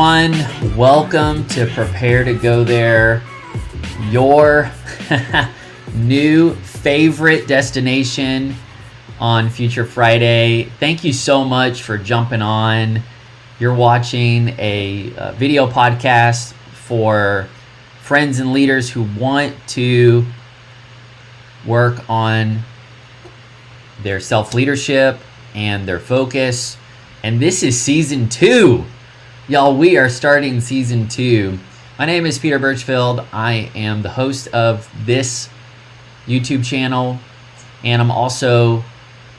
everyone. Welcome to Prepare to Go There, your new favorite destination on Future Friday. Thank you so much for jumping on. You're watching a video podcast for friends and leaders who want to work on their self-leadership and their focus. And this is season 2. Y'all, we are starting season 2. My name is Peter Birchfield. I am the host of this YouTube channel, and I'm also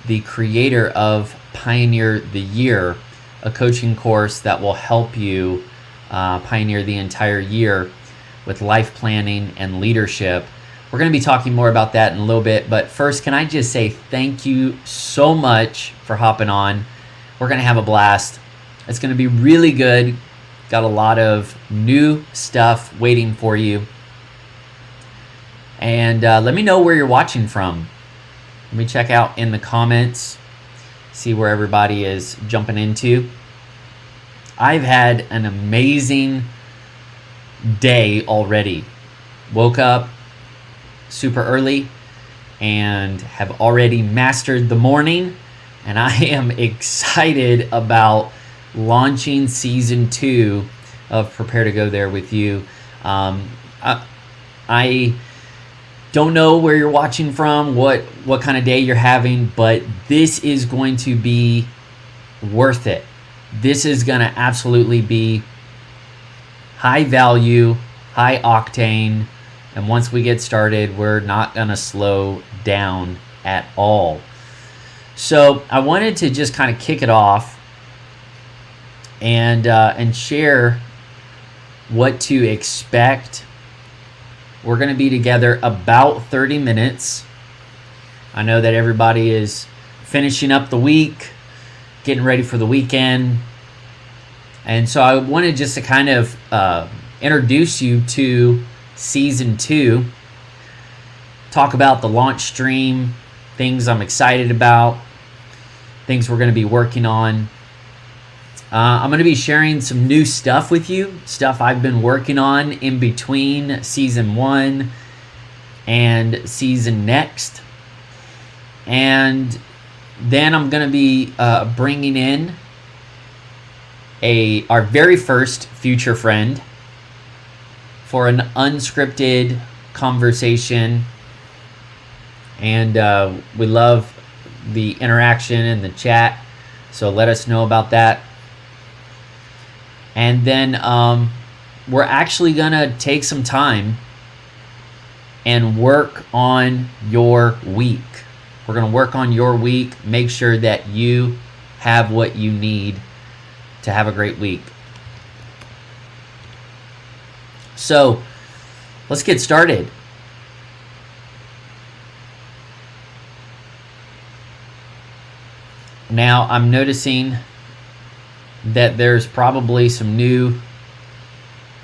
the creator of Pioneer the Year, a coaching course that will help you pioneer the entire year with life planning and leadership. We're going to be talking more about that in a little bit, but first, can I just say thank you so much for hopping on. We're going to have a blast. It's going to be really good. Got a lot of new stuff waiting for you. And let me know where you're watching from. Let me check out in the comments, see where everybody is jumping into. I've had an amazing day already. Woke up super early and have already mastered the morning, and I am excited about launching season 2 of Prepare to Go There with you. I don't know where you're watching from, what kind of day you're having, but this is going to be worth it. This is going to absolutely be high value, high octane, and once we get started, we're not going to slow down at all. So I wanted to just kind of kick it off and share what to expect. We're going to be together about 30 minutes. I know that everybody is finishing up the week, getting ready for the weekend. And so I wanted just to kind of introduce you to season 2, talk about the launch stream, things I'm excited about, things we're going to be working on. I'm going to be sharing some new stuff with you, stuff I've been working on in between season 1 and season next. And then I'm going to be bringing in our very first future friend for an unscripted conversation. And we love the interaction and the chat, so let us know about that. And then we're actually going to take some time and work on your week. We're going to work on your week, make sure that you have what you need to have a great week. So let's get started. Now I'm noticing that there's probably some new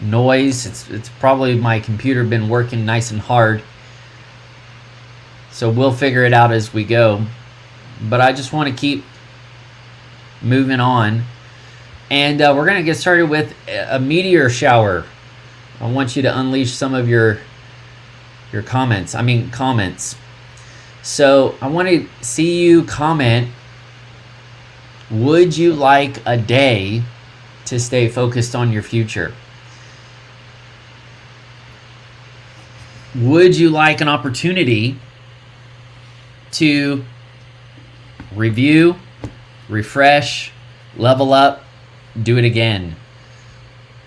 noise. It's probably my computer been working nice and hard. So we'll figure it out as we go. But I just want to keep moving on. And we're going to get started with a meteor shower. I want you to unleash some of your comments. So I want to see you comment. Would you like a day to stay focused on your future? Would you like an opportunity to review, refresh, level up, do it again?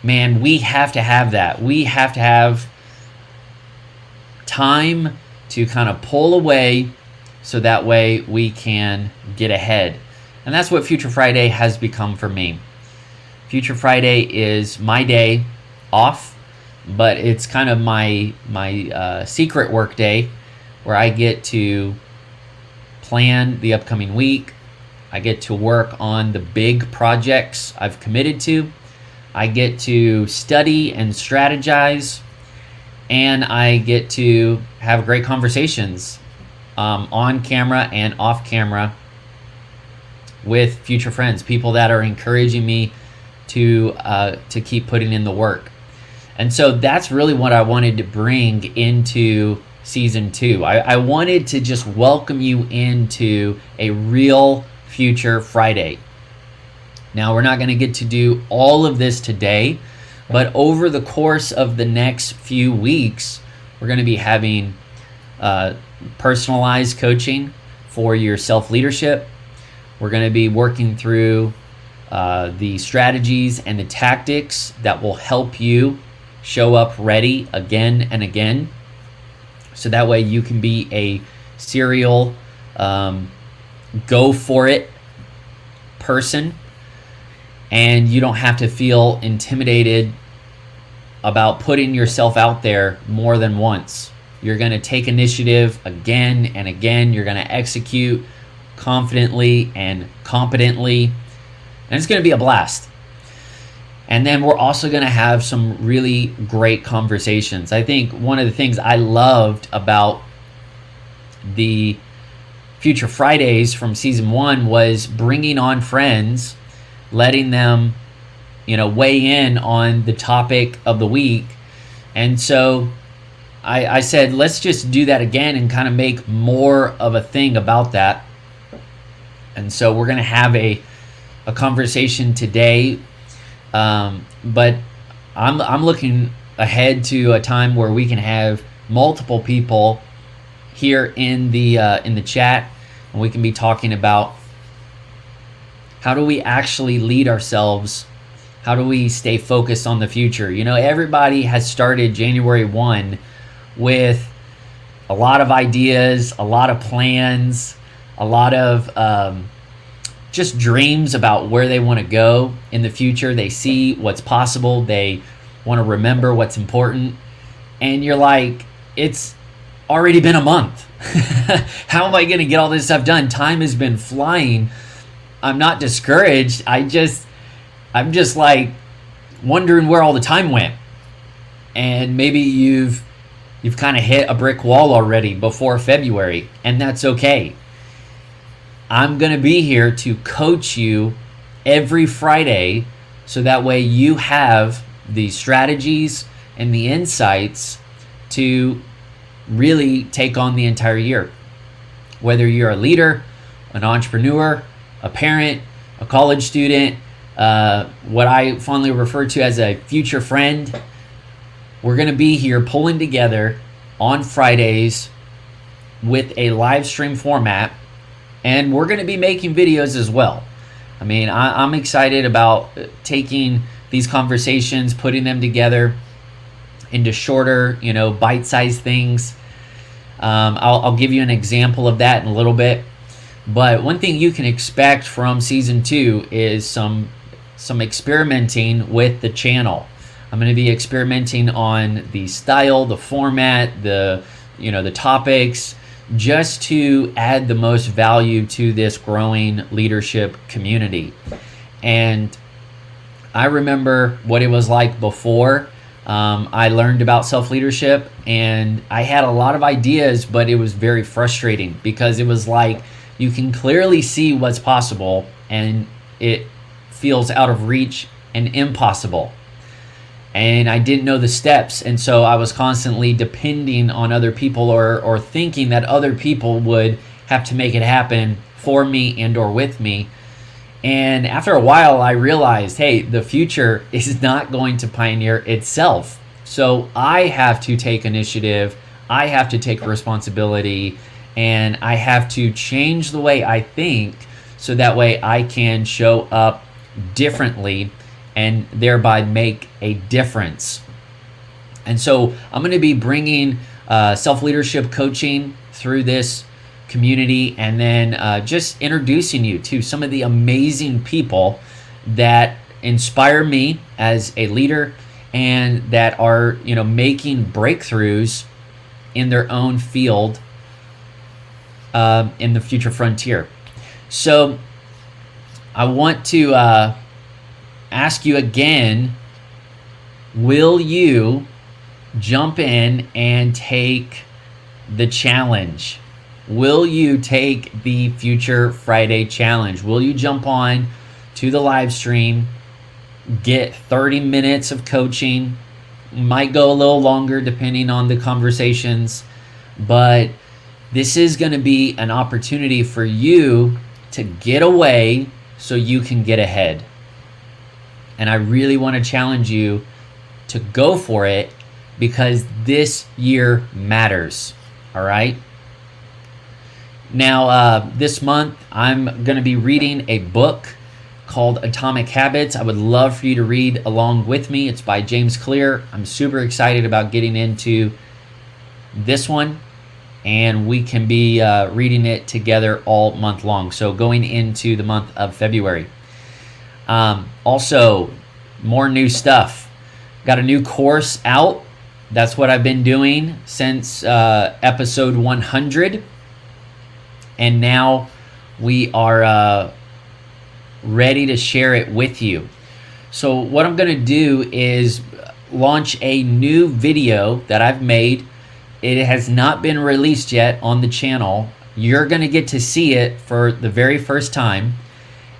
Man, we have to have that. We have to have time to kind of pull away so that way we can get ahead. And that's what Future Friday has become for me. Future Friday is my day off, but it's kind of my secret work day where I get to plan the upcoming week. I get to work on the big projects I've committed to. I get to study and strategize, and I get to have great conversations on camera and off camera with future friends, people that are encouraging me to keep putting in the work. And so that's really what I wanted to bring into season 2. I wanted to just welcome you into a real Future Friday. Now, we're not going to get to do all of this today, but over the course of the next few weeks, we're going to be having personalized coaching for your self-leadership. We're going to be working through the strategies and the tactics that will help you show up ready again and again. So that way you can be a serial go for it person, and you don't have to feel intimidated about putting yourself out there more than once. You're going to take initiative again and again. You're going to execute confidently and competently, and it's going to be a blast. And then we're also going to have some really great conversations. I think one of the things I loved about the Future Fridays from season 1 was bringing on friends, letting them, weigh in on the topic of the week. And so I said, let's just do that again and kind of make more of a thing about that. And so we're going to have a conversation today. But I'm looking ahead to a time where we can have multiple people here in the chat, and we can be talking about how do we actually lead ourselves. How do we stay focused on the future? Everybody has started January 1 with a lot of ideas, a lot of plans, a lot of just dreams about where they want to go in the future. They see what's possible. They want to remember what's important. And you're like, it's already been a month. How am I going to get all this stuff done? Time has been flying. I'm not discouraged. I'm just like wondering where all the time went. And maybe you've kind of hit a brick wall already before February, and that's okay. I'm going to be here to coach you every Friday, so that way you have the strategies and the insights to really take on the entire year. Whether you're a leader, an entrepreneur, a parent, a college student, what I fondly refer to as a future friend, we're going to be here pulling together on Fridays with a live stream format. And we're going to be making videos as well. I mean, I'm excited about taking these conversations, putting them together into shorter, bite-sized things. I'll give you an example of that in a little bit. But one thing you can expect from season 2 is some experimenting with the channel. I'm going to be experimenting on the style, the format, the topics, just to add the most value to this growing leadership community. And I remember what it was like before I learned about self-leadership, and I had a lot of ideas, but it was very frustrating because it was like you can clearly see what's possible and it feels out of reach and impossible. And I didn't know the steps, and so I was constantly depending on other people or thinking that other people would have to make it happen for me and or with me. And after a while, I realized, hey, the future is not going to pioneer itself. So I have to take initiative, I have to take responsibility, and I have to change the way I think so that way I can show up differently and thereby make a difference. And so I'm going to be bringing self-leadership coaching through this community, and then just introducing you to some of the amazing people that inspire me as a leader and that are making breakthroughs in their own field in the future frontier. So I want to ask you again, will you jump in and take the challenge? Will you take the Future Friday challenge? Will you jump on to the live stream get 30 minutes of coaching. Might go a little longer depending on the conversations, but this is going to be an opportunity for you to get away so you can get ahead. And I really want to challenge you to go for it because this year matters. All right. Now, this month, I'm going to be reading a book called Atomic Habits. I would love for you to read along with me. It's by James Clear. I'm super excited about getting into this one, and we can be reading it together all month long. So going into the month of February. Also, more new stuff. Got a new course out. That's what I've been doing since episode 100. And now we are ready to share it with you. So what I'm going to do is launch a new video that I've made. It has not been released yet on the channel. You're going to get to see it for the very first time.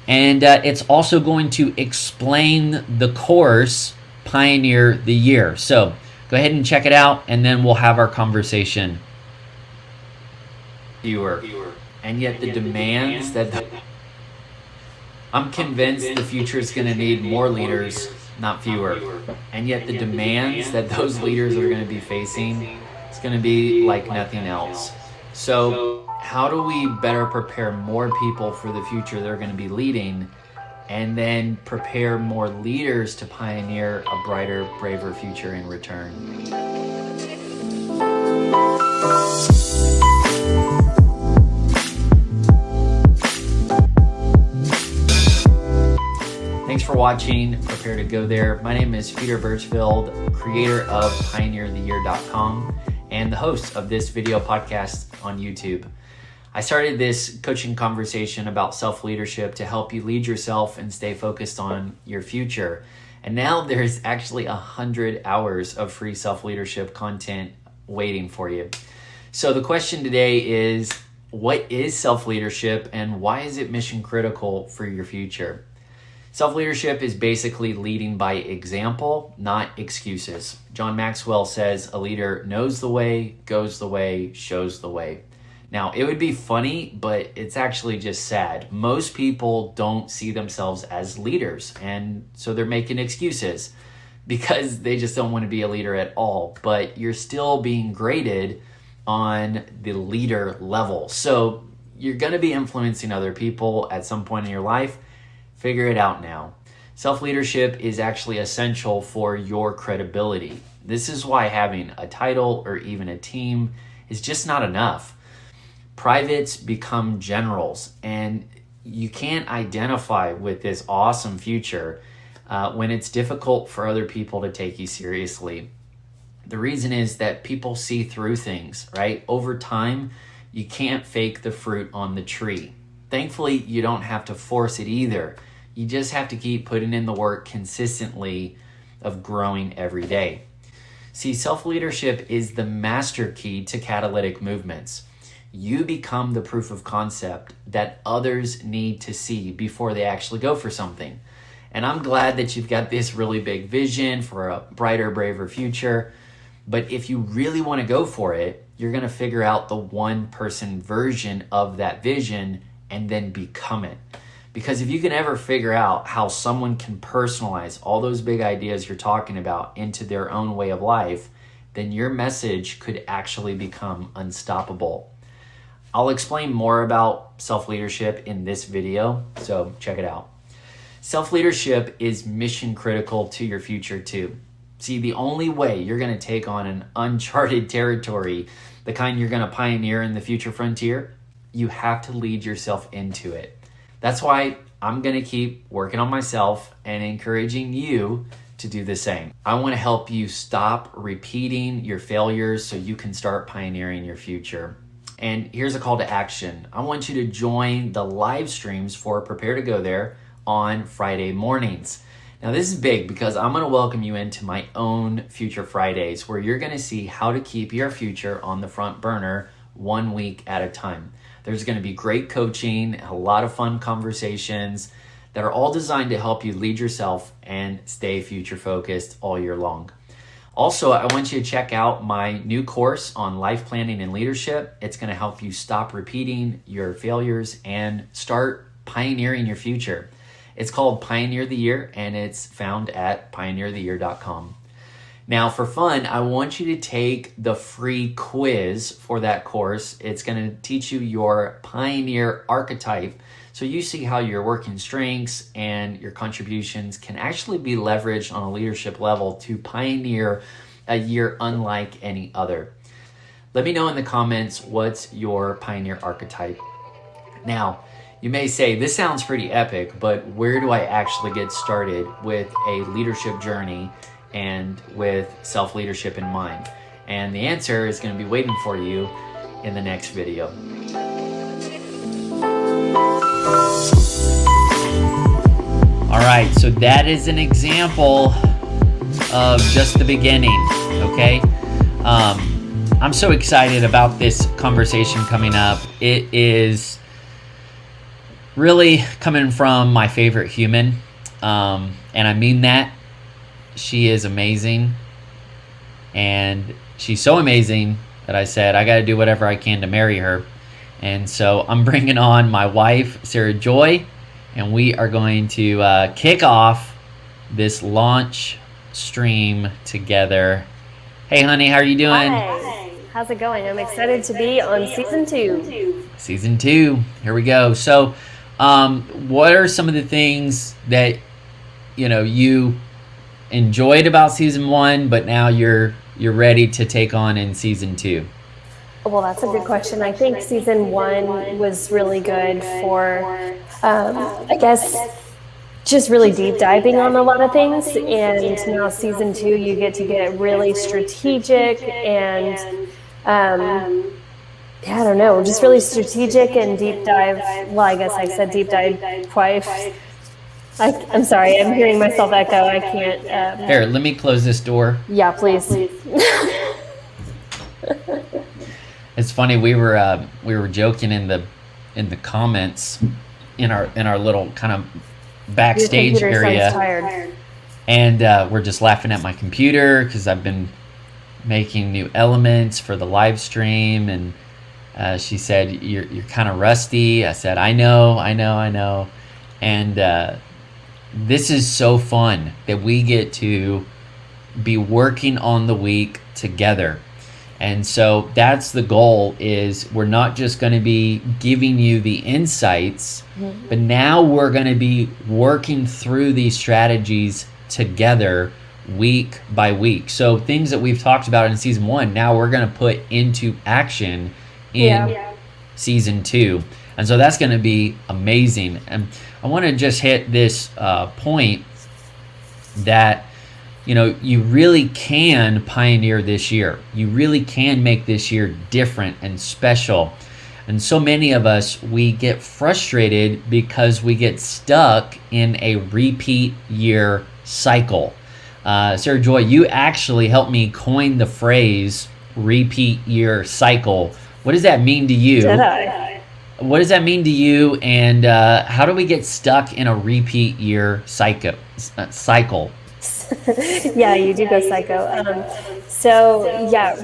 And it's also going to explain the course, Pioneer the Year. So go ahead and check it out, and then we'll have our conversation. Fewer. And yet the demands that... I'm convinced the future is going to need more leaders, not fewer. And yet the demands that those leaders are going to be facing, it's going to be like nothing else. So how do we better prepare more people for the future they're going to be leading, and then prepare more leaders to pioneer a brighter, braver future in return? Thanks for watching Prepare to Go There. My name is Peter Birchfield, creator of PioneerTheYear.com and the host of this video podcast on YouTube. I started this coaching conversation about self-leadership to help you lead yourself and stay focused on your future. And now there's actually 100 hours of free self-leadership content waiting for you. So the question today is, what is self-leadership and why is it mission critical for your future? Self-leadership is basically leading by example, not excuses. John Maxwell says a leader knows the way, goes the way, shows the way. Now, it would be funny, but it's actually just sad. Most people don't see themselves as leaders, and so they're making excuses because they just don't want to be a leader at all. But you're still being graded on the leader level. So you're going to be influencing other people at some point in your life. Figure it out now. Self-leadership is actually essential for your credibility. This is why having a title or even a team is just not enough. Privates become generals, and you can't identify with this awesome future when it's difficult for other people to take you seriously. The reason is that people see through things, right? Over time, you can't fake the fruit on the tree. Thankfully, you don't have to force it either. You just have to keep putting in the work consistently of growing every day. See, self-leadership is the master key to catalytic movements. You become the proof of concept that others need to see before they actually go for something. And I'm glad that you've got this really big vision for a brighter, braver future. But if you really want to go for it, you're going to figure out the one-person version of that vision and then become it. Because if you can ever figure out how someone can personalize all those big ideas you're talking about into their own way of life, then your message could actually become unstoppable. I'll explain more about self-leadership in this video, so check it out. Self-leadership is mission critical to your future too. See, the only way you're going to take on an uncharted territory, the kind you're going to pioneer in the future frontier, you have to lead yourself into it. That's why I'm going to keep working on myself and encouraging you to do the same. I want to help you stop repeating your failures so you can start pioneering your future. And here's a call to action. I want you to join the live streams for Prepare to Go There on Friday mornings. Now this is big because I'm going to welcome you into my own Future Fridays where you're going to see how to keep your future on the front burner 1 week at a time. There's going to be great coaching, a lot of fun conversations. that are all designed to help you lead yourself and stay future focused all year long. Also, I want you to check out my new course on life planning and leadership. It's going to help you stop repeating your failures and start pioneering your future. It's called Pioneer the Year, and it's found at pioneertheyear.com. Now, for fun, I want you to take the free quiz for that course. It's going to teach you your pioneer archetype, so you see how your working strengths and your contributions can actually be leveraged on a leadership level to pioneer a year unlike any other. Let me know in the comments what's your pioneer archetype. Now, you may say, this sounds pretty epic, but where do I actually get started with a leadership journey and with self-leadership in mind? And the answer is going to be waiting for you in the next video. All right, so that is an example of just the beginning, okay? I'm so excited about this conversation coming up. It is really coming from my favorite human, and I mean that. She is amazing, and she's so amazing that I said I got to do whatever I can to marry her. And so I'm bringing on my wife, Sarah Joy, and we are going to kick off this launch stream together. Hey, honey, how are you doing? Hi. How's it going? I'm excited to be on season 2. Season 2. Here we go. So, what are some of the things that you enjoyed about season 1, but now you're ready to take on in season 2? Well, that's a good question. I think season 1 was really good for, I guess, just really deep diving on a lot of things. And now season 2, you get to get really strategic and, I don't know, just really strategic and deep dive. Well, I guess I said deep dive twice. I'm sorry, I'm hearing myself echo. I can't. Here, let me close this door. Yeah, please. It's funny, we were joking in the comments in our little kind of backstage area, tired. And we're just laughing at my computer because I've been making new elements for the live stream, and she said you're kind of rusty. I said I know, and this is so fun that we get to be working on the week together. And so that's the goal, is we're not just going to be giving you the insights, but now we're going to be working through these strategies together week by week. So things that we've talked about in season 1, now we're going to put into action in season 2. And so that's going to be amazing. And I want to just hit this point that you really can pioneer this year. You really can make this year different and special. And so many of us, we get frustrated because we get stuck in a repeat year cycle. Sarah Joy, you actually helped me coin the phrase repeat year cycle. What does that mean to you? Did I? What does that mean to you? And how do we get stuck in a repeat year cycle? Yeah, you do go psycho.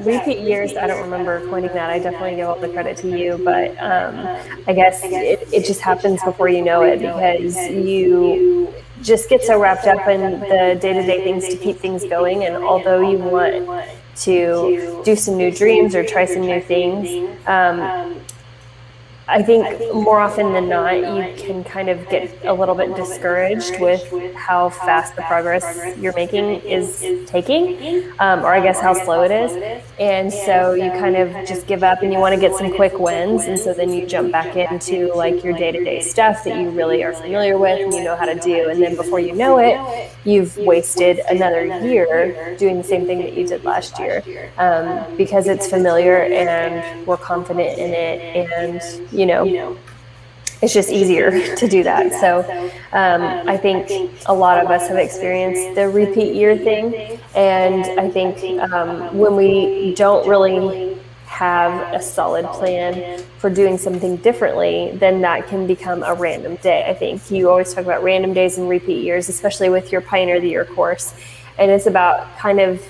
Repeat years, I don't remember coining that. I definitely give all the credit to you, but I guess it just happens before you know it, because you just get so wrapped up in the day-to-day things to keep things going. And although you want to do some new dreams or try some new things, I think more often than not, you can kind of get a little bit discouraged with how fast the progress you're making is taking, or I guess how slow it is. And so you kind of just give up and you want to get some quick wins. And so then you jump back into like your day-to-day stuff that you really are familiar with and you know how to do. And then before you know it, you've wasted another year doing the same thing that you did last year, because it's familiar and we're confident in it, and it's just easier to do that. So I think a lot of us have experienced the repeat year thing, and I think when we don't really have a solid plan for doing something differently, then that can become a random day. I think you always talk about random days and repeat years, especially with your Pioneer of the Year course. And it's about kind of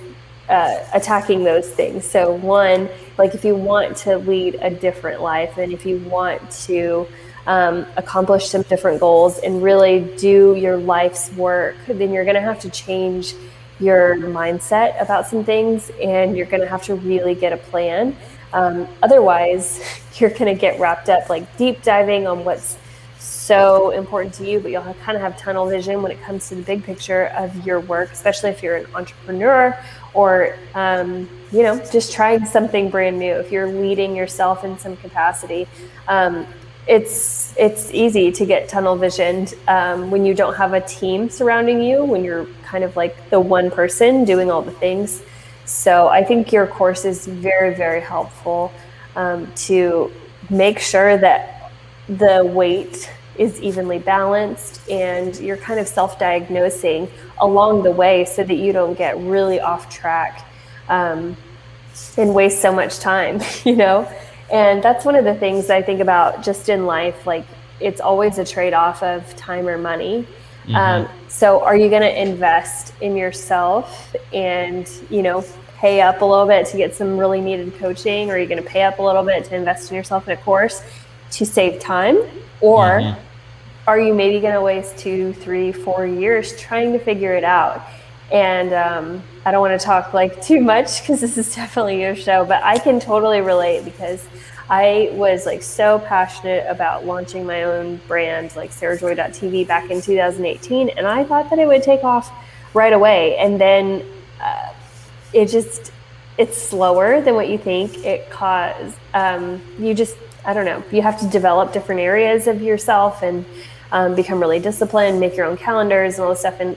attacking those things. So one, like if you want to lead a different life and if you want to accomplish some different goals and really do your life's work, then you're going to have to change your mindset about some things, and you're going to have to really get a plan. Otherwise, you're going to get wrapped up like deep diving on what's so important to you, but you'll kind of have tunnel vision when it comes to the big picture of your work, especially if you're an entrepreneur or, just trying something brand new. If you're leading yourself in some capacity, it's easy to get tunnel visioned when you don't have a team surrounding you, when you're kind of like the one person doing all the things. So I think your course is very, very helpful to make sure that the weight is evenly balanced and you're kind of self-diagnosing along the way so that you don't get really off track and waste so much time, And that's one of the things I think about just in life, like it's always a trade-off of time or money. So are you going to invest in yourself and, pay up a little bit to get some really needed coaching? Or are you going to pay up a little bit to invest in yourself in a course to save time? Or are you maybe going to waste 2, 3, 4 years trying to figure it out? And I don't want to talk like too much because this is definitely your show, but I can totally relate because I was like so passionate about launching my own brand like SarahJoy.tv back in 2018. And I thought that it would take off right away. And then it's slower than what you think. It caused, I don't know, you have to develop different areas of yourself and become really disciplined, make your own calendars and all this stuff. And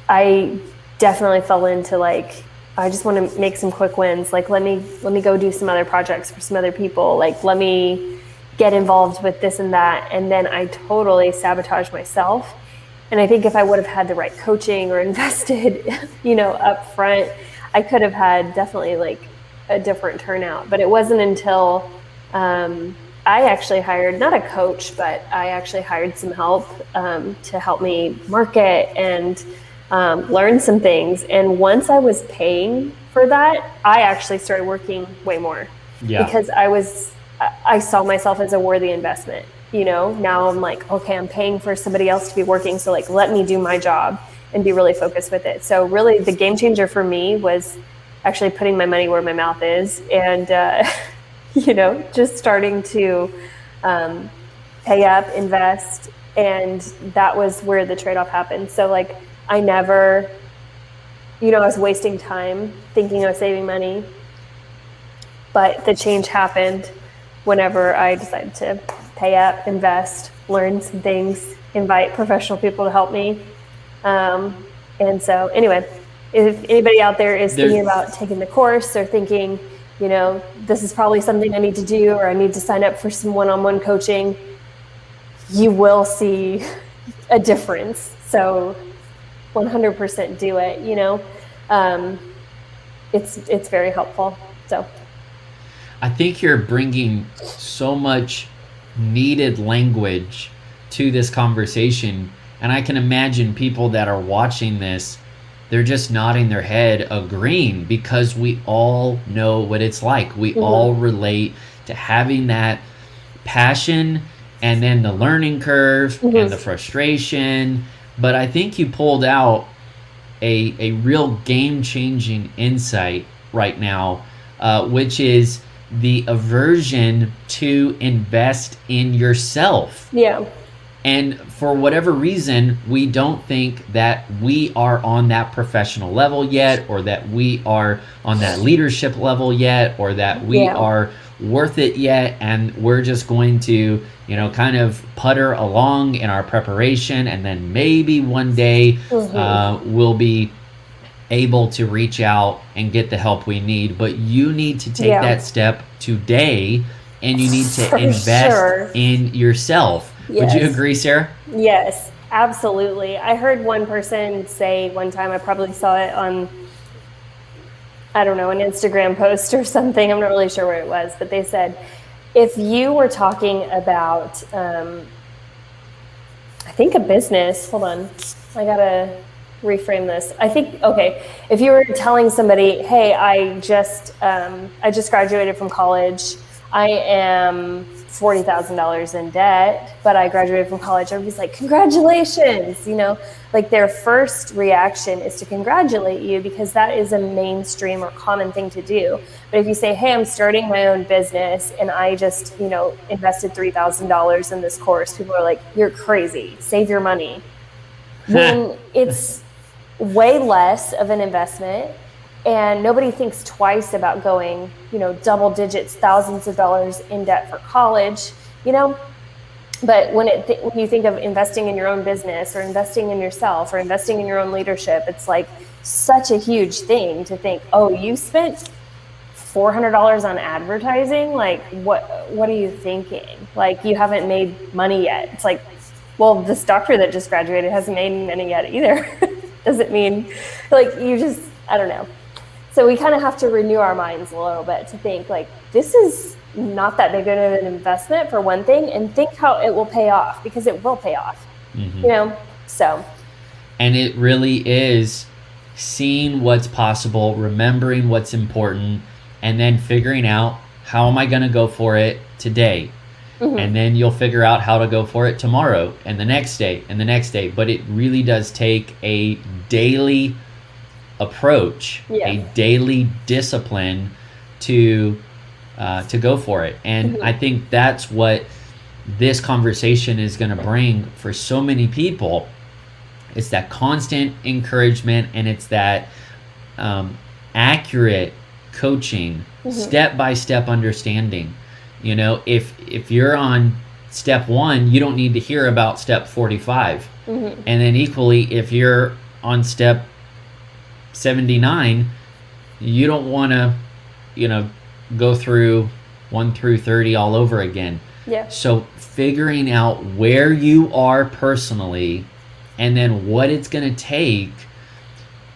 I definitely fell into like, I just want to make some quick wins. Like, let me go do some other projects for some other people. Like, let me get involved with this and that. And then I totally sabotaged myself. And I think if I would have had the right coaching or invested, up front, I could have had definitely like a different turnout. But it wasn't until I actually hired, not a coach, but I actually hired some help to help me market and learn some things. And once I was paying for that, I actually started working way more because I saw myself as a worthy investment. Now I'm like, okay, I'm paying for somebody else to be working. So like, let me do my job and be really focused with it. So really the game changer for me was actually putting my money where my mouth is and, just starting to pay up, invest. And that was where the trade-off happened. So like, I never, I was wasting time thinking I was saving money, but the change happened whenever I decided to pay up, invest, learn some things, invite professional people to help me. And so anyway, if anybody out there is thinking about taking the course or thinking, this is probably something I need to do, or I need to sign up for some one-on-one coaching, you will see a difference. So 100% do it, it's very helpful. So I think you're bringing so much needed language to this conversation. And I can imagine people that are watching this, they're just nodding their head, agreeing, because we all know what it's like. We all relate to having that passion and then the learning curve and the frustration. But I think you pulled out a real game-changing insight right now, which is the aversion to invest in yourself. Yeah. And for whatever reason, we don't think that we are on that professional level yet, or that we are on that leadership level yet, or that we are worth it yet. And we're just going to, kind of putter along in our preparation. And then maybe one day we'll be able to reach out and get the help we need. But you need to take that step today, and you need to invest in yourself. Yes. Would you agree, Sarah? Yes, absolutely. I heard one person say one time, I probably saw it on I don't know, an Instagram post or something. I'm not really sure where it was, but they said, if you were talking about, I think a business, hold on, I gotta reframe this. I think, okay, if you were telling somebody, hey, I just graduated from college, I am $40,000 in debt, but I graduated from college, everybody's like, congratulations, like their first reaction is to congratulate you because that is a mainstream or common thing to do. But if you say, hey, I'm starting my own business and I just, invested $3,000 in this course, people are like, you're crazy, save your money. When it's way less of an investment and nobody thinks twice about going, double digits, thousands of dollars in debt for college, But when you think of investing in your own business or investing in yourself or investing in your own leadership, it's like such a huge thing to think, oh, you spent $400 on advertising? Like, what are you thinking? Like, you haven't made money yet. It's like, well, this doctor that just graduated hasn't made money yet either. Doesn't mean, like, I don't know. So we kind of have to renew our minds a little bit to think, like, this is not that big of an investment for one thing, and think how it will pay off, because it will pay off. So. And it really is seeing what's possible, remembering what's important, and then figuring out, how am I going to go for it today? And then you'll figure out how to go for it tomorrow and the next day and the next day. But it really does take a daily approach, a daily discipline to go for it. And I think that's what this conversation is going to bring for so many people. It's that constant encouragement, and it's that accurate coaching, step-by-step understanding. If you're on step 1, you don't need to hear about step 45. And then equally, if you're on step 79, you don't want to, go through 1 through 30 all over again. So figuring out where you are personally, and then what it's going to take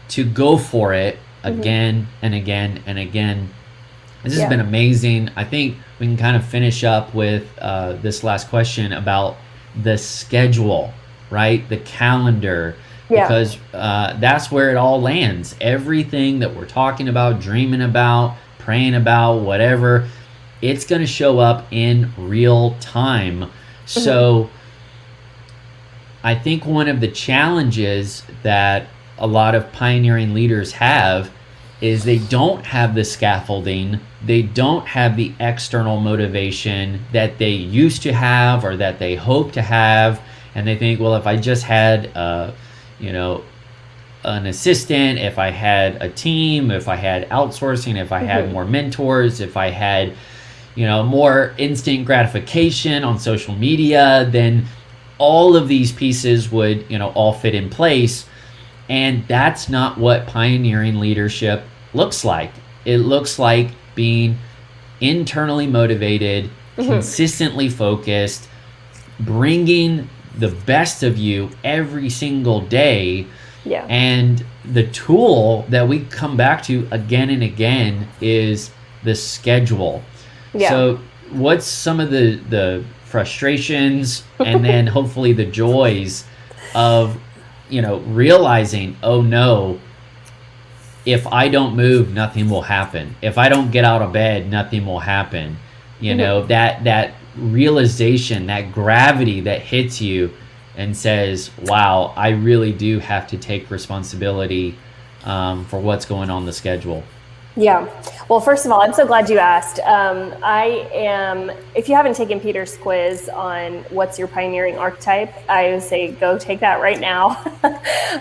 to go for it again and again and again. This has been amazing. I think we can kind of finish up with this last question about the schedule, right? The calendar, because that's where it all lands. Everything that we're talking about, dreaming about, praying about, whatever, it's going to show up in real time. So I think one of the challenges that a lot of pioneering leaders have is they don't have the scaffolding, they don't have the external motivation that they used to have or that they hope to have, and they think, well, if I just had an assistant, if I had a team, if I had outsourcing, if I had more mentors, if I had more instant gratification on social media, then all of these pieces would all fit in place. And that's not what pioneering leadership looks like. It looks like being internally motivated, consistently focused, bringing the best of you every single day. And the tool that we come back to again and again is the schedule. So what's some of the frustrations and then hopefully the joys of realizing, oh no, if I don't move, nothing will happen. If I don't get out of bed, nothing will happen. That realization, that gravity that hits you and says, wow, I really do have to take responsibility for what's going on the schedule. Well, first of all, I'm so glad you asked. If you haven't taken Peter's quiz on what's your pioneering archetype, I would say go take that right now.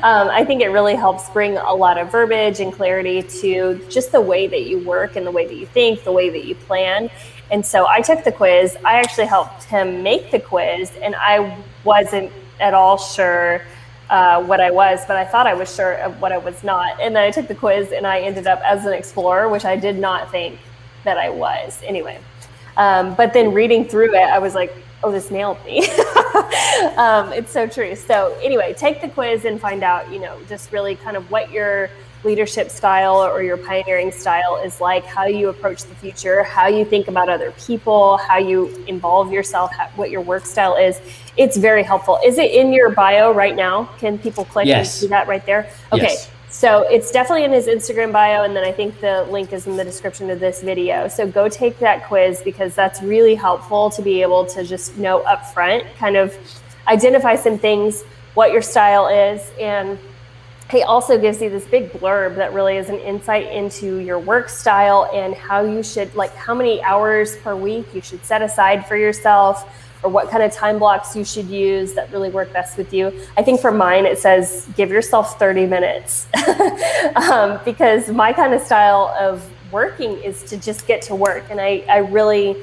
I think it really helps bring a lot of verbiage and clarity to just the way that you work and the way that you think, the way that you plan. And so I took the quiz. I actually helped him make the quiz, and I wasn't at all sure what I was, but I thought I was sure of what I was not. And then I took the quiz and I ended up as an explorer, which I did not think that I was anyway. But then reading through it, I was like, oh, this nailed me. It's so true. So anyway, take the quiz and find out, just really kind of what your leadership style or your pioneering style is like, how you approach the future, how you think about other people, how you involve yourself, what your work style is. It's very helpful. Is it in your bio right now? Can people click and see that right there? Okay. Yes. So it's definitely in his Instagram bio, and then I think the link is in the description of this video. So go take that quiz, because that's really helpful to be able to just know up front, kind of identify some things, what your style is. And he also gives you this big blurb that really is an insight into your work style and how you should, like how many hours per week you should set aside for yourself, or what kind of time blocks you should use that really work best with you. I think for mine, it says, give yourself 30 minutes. Because my kind of style of working is to just get to work. And I really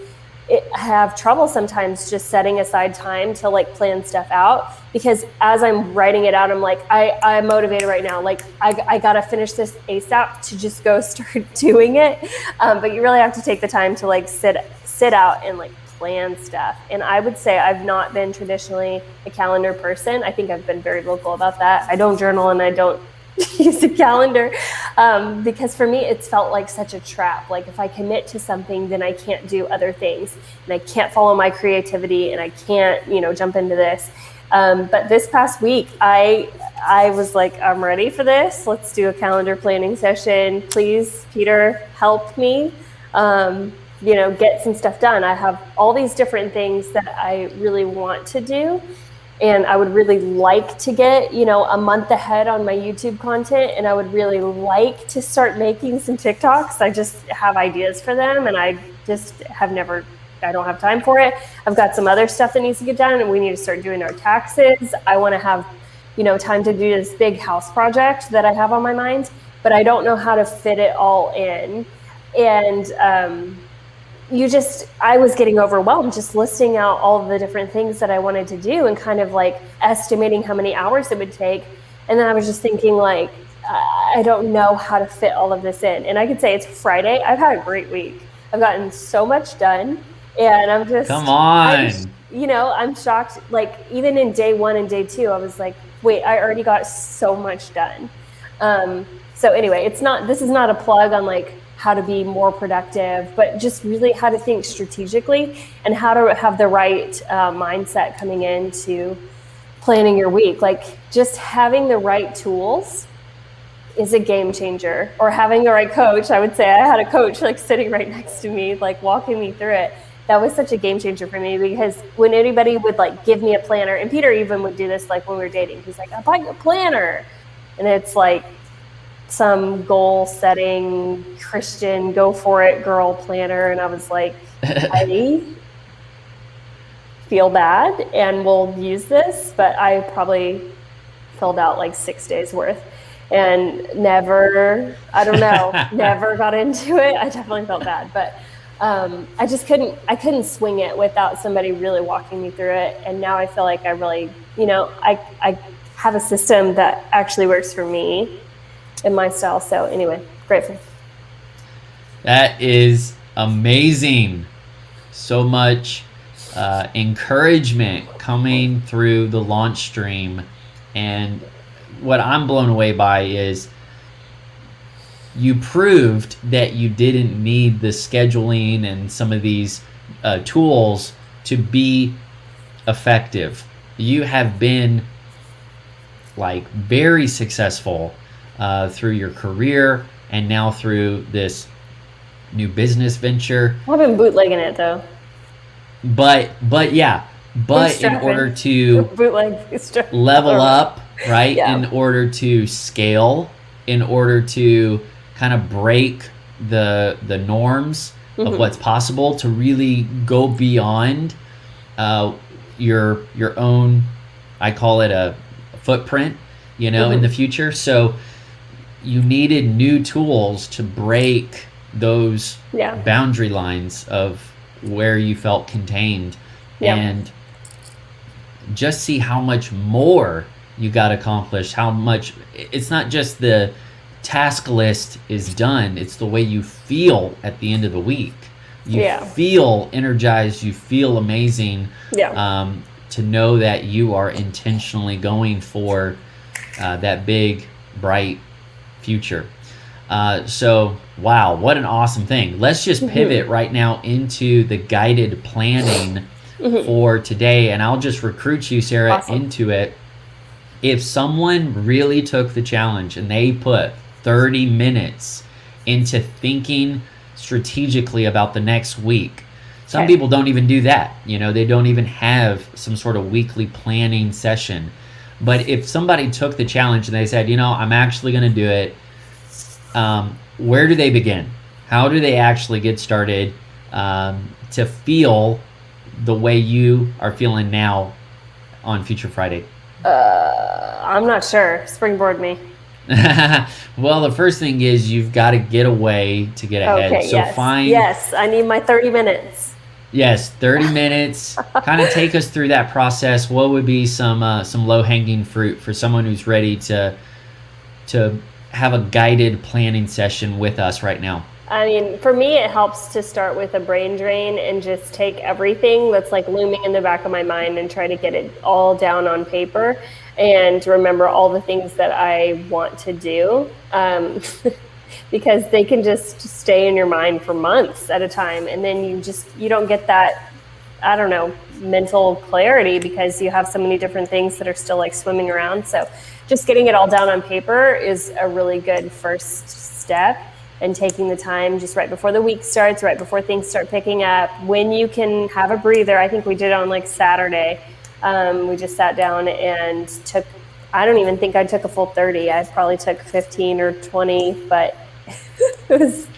have trouble sometimes just setting aside time to like plan stuff out, because as I'm writing it out, I'm like, I'm motivated right now. Like I gotta finish this ASAP to just go start doing it. But you really have to take the time to like sit out and like plan stuff. And I would say I've not been traditionally a calendar person. I think I've been very vocal about that. I don't journal and I don't use a calendar, because for me it's felt like such a trap. Like if I commit to something, then I can't do other things, and I can't follow my creativity, and I can't, jump into this. But this past week, I was like, I'm ready for this. Let's do a calendar planning session. Please, Peter, help me, get some stuff done. I have all these different things that I really want to do. And I would really like to get, a month ahead on my YouTube content. And I would really like to start making some TikToks. I just have ideas for them, and I just I don't have time for it. I've got some other stuff that needs to get done, and we need to start doing our taxes. I want to have, time to do this big house project that I have on my mind, but I don't know how to fit it all in. And, I was getting overwhelmed just listing out all of the different things that I wanted to do and kind of like estimating how many hours it would take. And then I was just thinking like, I don't know how to fit all of this in. And I could say it's Friday. I've had a great week. I've gotten so much done, and I'm just, come on. I'm shocked. Like even in day 1 and day 2, I was like, wait, I already got so much done. So anyway, this is not a plug on like how to be more productive, but just really how to think strategically and how to have the right mindset coming into planning your week. Like just having the right tools is a game changer, or having the right coach. I would say I had a coach like sitting right next to me, like walking me through it. That was such a game changer for me, because when anybody would like give me a planner, and Peter even would do this like when we were dating, he's like, I bought you a planner. And it's like some goal setting Christian go for it girl planner. And I was like, I feel bad and will use this, but I probably filled out like 6 days worth and never got into it. I definitely felt bad, but I couldn't swing it without somebody really walking me through it. And now I feel like I really, I have a system that actually works for me and my style. So anyway, grateful. That is amazing. So much encouragement coming through the launch stream. And what I'm blown away by is you proved that you didn't need the scheduling and some of these tools to be effective. You have been like very successful through your career and now through this new business venture. I've been bootlegging it though. But in order to level up, right? Yeah. In order to scale, in order to kind of break the norms of what's possible, to really go beyond your own, I call it a footprint, in the future. So you needed new tools to break those boundary lines of where you felt contained, and just see how much more you got accomplished. How much, it's not just the task list is done, it's the way you feel at the end of the week. You feel energized, you feel amazing, to know that you are intentionally going for that big, bright future. So, wow, what an awesome thing. Let's just pivot right now into the guided planning for today. And I'll just recruit you, Sarah, into it. If someone really took the challenge and they put 30 minutes into thinking strategically about the next week, some people don't even do that. They don't even have some sort of weekly planning session. But if somebody took the challenge and they said, I'm actually going to do it, where do they begin? How do they actually get started to feel the way you are feeling now on Future Friday? I'm not sure. Springboard me. Well, the first thing is you've got to get away to get ahead. Okay, So yes, I need my 30 minutes. Yes, 30 minutes. Kind of take us through that process. What would be some low-hanging fruit for someone who's ready to have a guided planning session with us right now? I mean, for me, it helps to start with a brain drain and just take everything that's like looming in the back of my mind and try to get it all down on paper and remember all the things that I want to do. Because they can just stay in your mind for months at a time. And then you don't get that, I don't know, mental clarity because you have so many different things that are still like swimming around. So just getting it all down on paper is a really good first step. And taking the time just right before the week starts, right before things start picking up, when you can have a breather. I think we did on like Saturday. We just sat down and took, I don't even think I took a full 30. I probably took 15 or 20, but it was,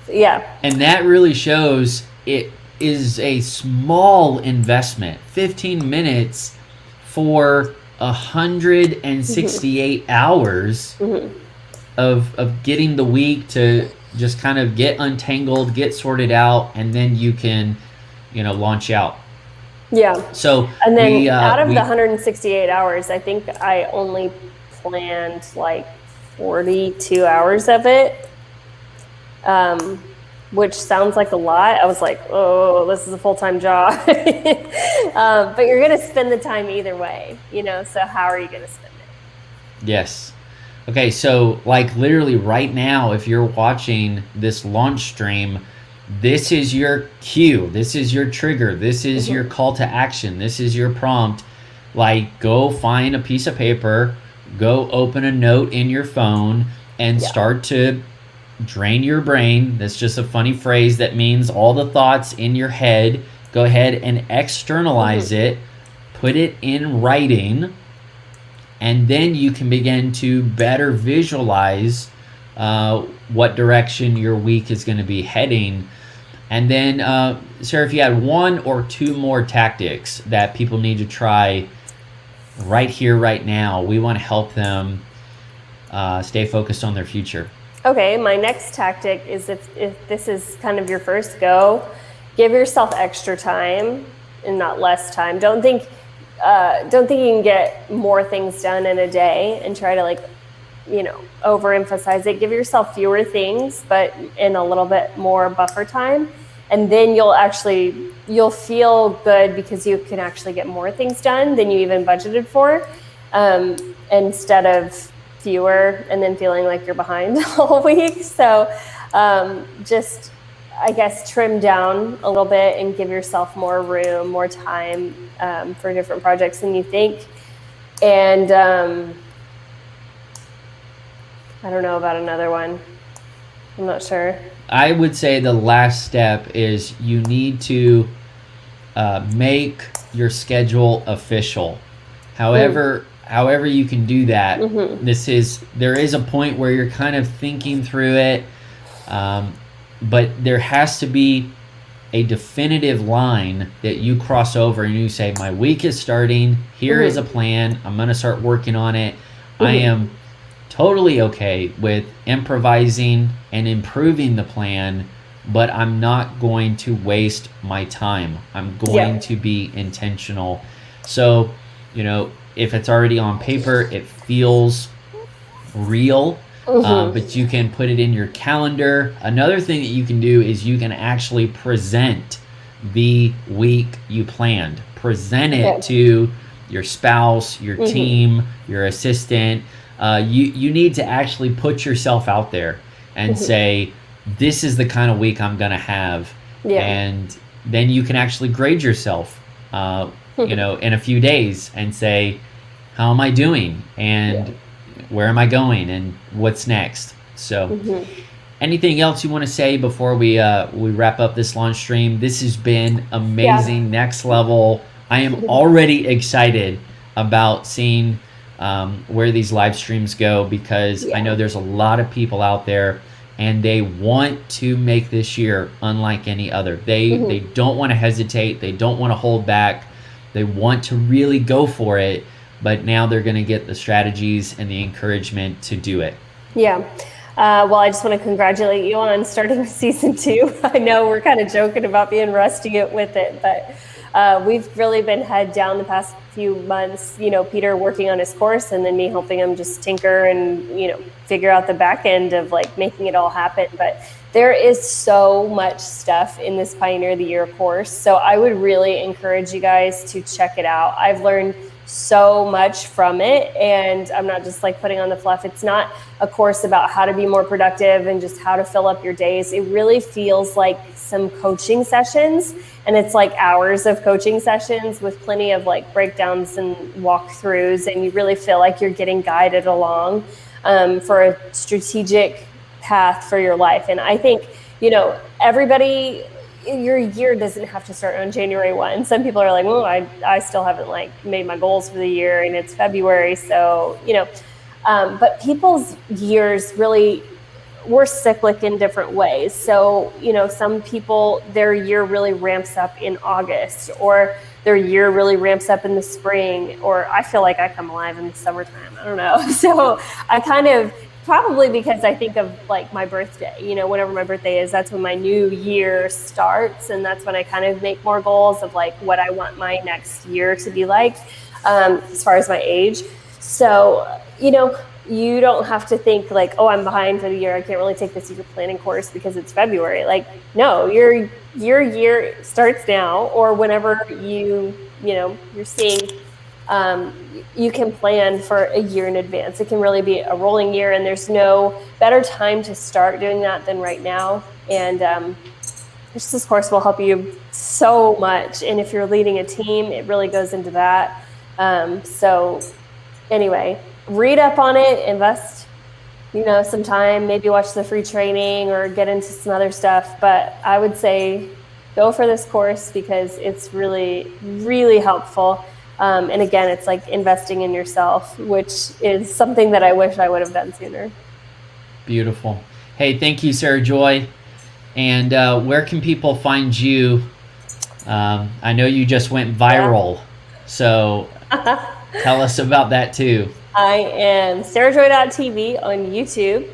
yeah. And that really shows it is a small investment. 15 minutes for 168 hours of getting the week to just kind of get untangled, get sorted out, and then you can, launch out. Yeah. So and then out of the 168 hours, I think I only planned like 42 hours of it, which sounds like a lot. I was like, oh, this is a full-time job. But you're going to spend the time either way, so how are you going to spend it? Yes. Okay, so like literally right now, if you're watching this launch stream, this is your cue. This is your trigger. This is your call to action. This is your prompt. Like, go find a piece of paper, go open a note in your phone, and start to drain your brain. That's just a funny phrase that means all the thoughts in your head. Go ahead and externalize it, put it in writing, and then you can begin to better visualize what direction your week is going to be heading. And then, Sarah, if you had one or two more tactics that people need to try right here, right now, we want to help them stay focused on their future. Okay, my next tactic is if this is kind of your first go, give yourself extra time and not less time. Don't think you can get more things done in a day and try to overemphasize it. Give yourself fewer things, but in a little bit more buffer time. And then you'll feel good because you can actually get more things done than you even budgeted for, instead of fewer and then feeling like you're behind all week. So just, I guess, trim down a little bit and give yourself more room, more time for different projects than you think. And I don't know about another one. I'm not sure. I would say the last step is you need to make your schedule official. However you can do that, there is a point where you're kind of thinking through it, but there has to be a definitive line that you cross over and you say, my week is starting, here is a plan, I'm going to start working on it. I am totally okay with improvising and improving the plan, but I'm not going to waste my time. I'm going to be intentional. So, if it's already on paper, it feels real, but you can put it in your calendar. Another thing that you can do is you can actually present the week you planned. Present it to your spouse, your team, your assistant. You need to actually put yourself out there and say, this is the kind of week I'm going to have. Yeah. And then you can actually grade yourself, in a few days and say, how am I doing? And where am I going? And what's next? So anything else you want to say before we wrap up this launch stream? This has been amazing, next level. I am already excited about seeing where these live streams go, because I know there's a lot of people out there and they want to make this year unlike any other. They don't want to hesitate. They don't want to hold back. They want to really go for it, but now they're going to get the strategies and the encouragement to do it. Yeah. Well, I just want to congratulate you on starting season 2. I know we're kind of joking about being rusty with it, but we've really been head down the past few months, Peter working on his course and then me helping him just tinker and, figure out the back end of like making it all happen. But there is so much stuff in this Pioneer of the Year course. So I would really encourage you guys to check it out. I've learned so much from it, and I'm not just like putting on the fluff. It's not a course about how to be more productive and just how to fill up your days. It really feels like some coaching sessions, and it's like hours of coaching sessions with plenty of like breakdowns and walkthroughs, and you really feel like you're getting guided along for a strategic path for your life. And I think, everybody, your year doesn't have to start on January 1. Some people are like, well, I still haven't like made my goals for the year and it's February. So, but people's years really, we're cyclic in different ways. So, some people, their year really ramps up in August, or their year really ramps up in the spring, or I feel like I come alive in the summertime. I don't know. So I kind of, probably because I think of like my birthday, whenever my birthday is, that's when my new year starts. And that's when I kind of make more goals of like what I want my next year to be like, as far as my age. So, you don't have to think like, oh, I'm behind for the year, I can't really take this year planning course because it's February. Like, no, your year starts now, or whenever you're seeing, you can plan for a year in advance. It can really be a rolling year, and there's no better time to start doing that than right now. And this course will help you so much. And if you're leading a team, it really goes into that. So anyway, read up on it, invest, some time, maybe watch the free training or get into some other stuff. But I would say go for this course because it's really, really helpful. And again, it's like investing in yourself, which is something that I wish I would have done sooner. Beautiful. Hey, thank you, Sarah Joy. And where can people find you? I know you just went viral, so tell us about that too. I am sarahjoy.tv on YouTube.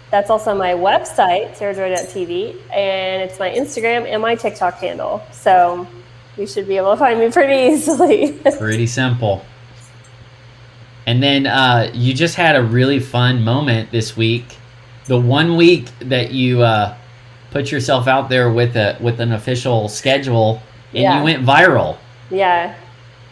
That's also my website, sarahjoy.tv, and it's my Instagram and my TikTok handle. So you should be able to find me pretty easily. Pretty simple. And then you just had a really fun moment this week. The 1 week that you put yourself out there with an official schedule, and you went viral. Yeah,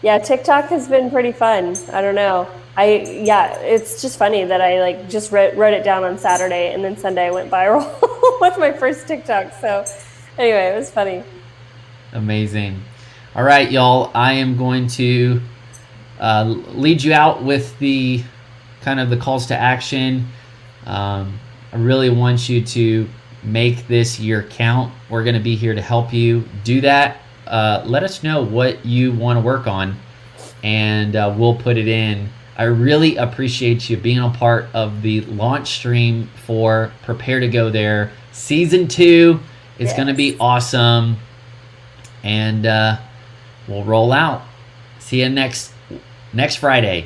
TikTok has been pretty fun. I don't know. It's just funny that I like just wrote it down on Saturday, and then Sunday I went viral with my first TikTok. So anyway, it was funny. Amazing. All right, y'all. I am going to lead you out with the kind of the calls to action. I really want you to make this year count. We're going to be here to help you do that. Let us know what you want to work on, and we'll put it in. I really appreciate you being a part of the launch stream for Prepare to Go There. Season 2 is going to be awesome, and we'll roll out. See you next Friday.